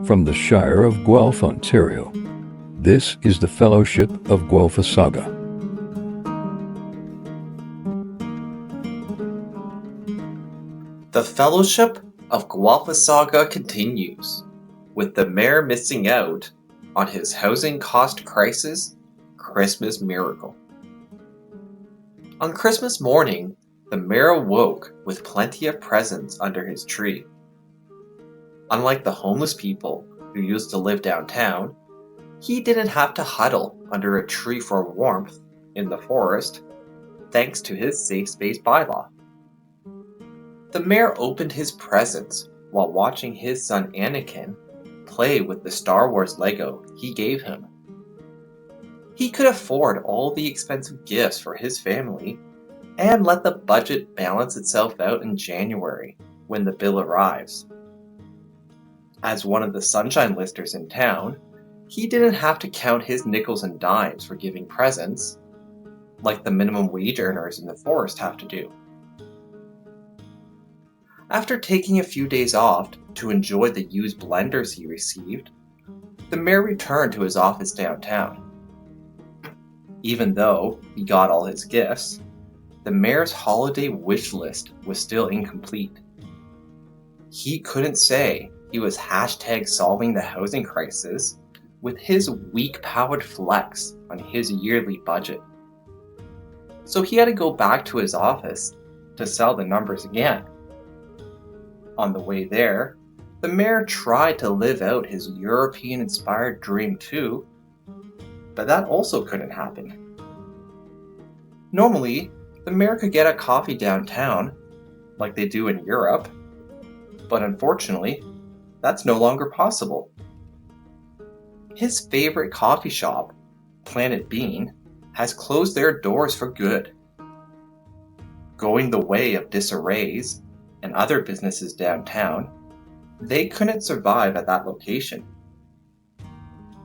From the Shire of Guelph, Ontario, this is the Fellowship of Guelphissauga. The Fellowship of Guelphissauga continues, with the mayor missing out on his housing cost crisis Christmas miracle. On Christmas morning, the mayor awoke with plenty of presents under his tree. Unlike the homeless people who used to live downtown, he didn't have to huddle under a tree for warmth in the forest, thanks to his safe space bylaw. The mayor opened his presents while watching his son Anakin play with the Star Wars Lego he gave him. He could afford all the expensive gifts for his family and let the budget balance itself out in January when the bill arrives. As one of the sunshine listers in town, he didn't have to count his nickels and dimes for giving presents, like the minimum wage earners in the forest have to do. After taking a few days off to enjoy the used blenders he received, the mayor returned to his office downtown. Even though he got all his gifts, the mayor's holiday wish list was still incomplete. He couldn't say he was #solving the housing crisis with his weak-powered flex on his yearly budget. So he had to go back to his office to sell the numbers again. On the way there, the mayor tried to live out his European-inspired dream too, but that also couldn't happen. Normally, the mayor could get a coffee downtown, like they do in Europe, but unfortunately, that's no longer possible. His favorite coffee shop, Planet Bean, has closed their doors for good. Going the way of Disarrays and other businesses downtown, they couldn't survive at that location.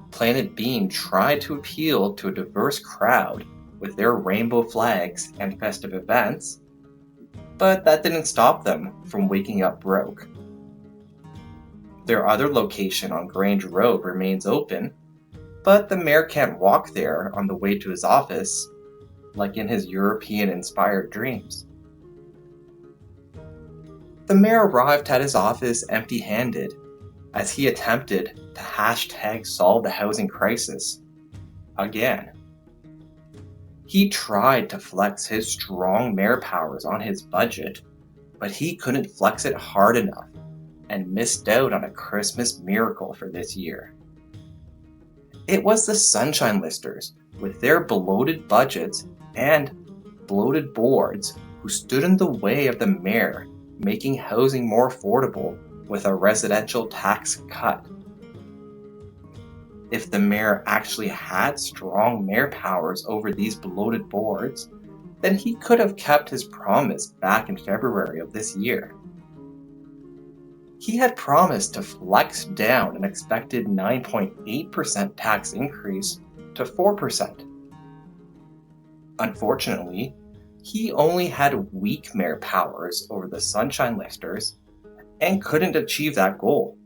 Planet Bean tried to appeal to a diverse crowd with their rainbow flags and festive events, but that didn't stop them from waking up broke. Their other location on Grange Road remains open, but the mayor can't walk there on the way to his office, like in his European-inspired dreams. The mayor arrived at his office empty-handed as he attempted to #solve the housing crisis again. He tried to flex his strong mayor powers on his budget, but he couldn't flex it hard enough and missed out on a Christmas miracle for this year. It was the sunshine listers with their bloated budgets and bloated boards who stood in the way of the mayor making housing more affordable with a residential tax cut. If the mayor actually had strong mayor powers over these bloated boards, then he could have kept his promise back in February of this year. He had promised to flex down an expected 9.8% tax increase to 4%. Unfortunately, he only had weak mayor powers over the sunshine listers and couldn't achieve that goal.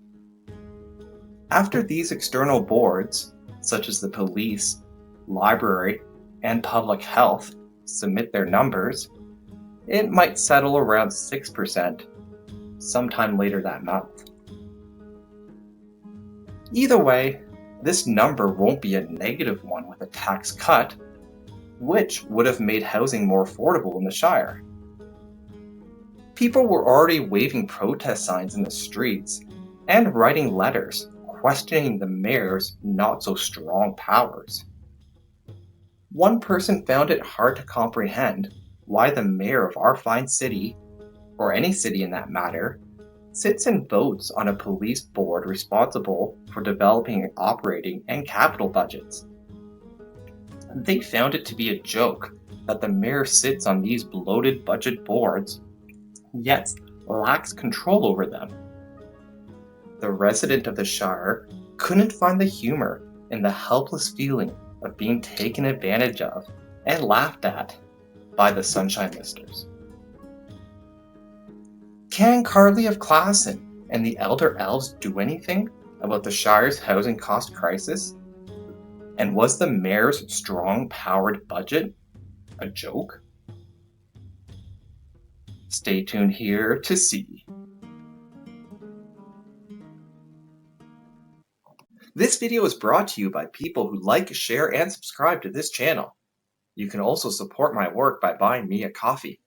After these external boards, such as the police, library, and public health, submit their numbers, it might settle around 6% sometime later that month. Either way, this number won't be a negative one with a tax cut, which would have made housing more affordable in the Shire. People were already waving protest signs in the streets and writing letters questioning the mayor's not-so-strong powers. One person found it hard to comprehend why the mayor of our fine city, or any city in that matter, sits and votes on a police board responsible for developing, operating, and capital budgets. They found it to be a joke that the mayor sits on these bloated budget boards, yet lacks control over them. The resident of the Shire couldn't find the humor in the helpless feeling of being taken advantage of and laughed at by the sunshine listers. Can Carly of Classen and the Elder Elves do anything about the Shire's housing cost crisis? And was the mayor's strong-powered budget a joke? Stay tuned here to see. This video is brought to you by people who like, share, and subscribe to this channel. You can also support my work by buying me a coffee.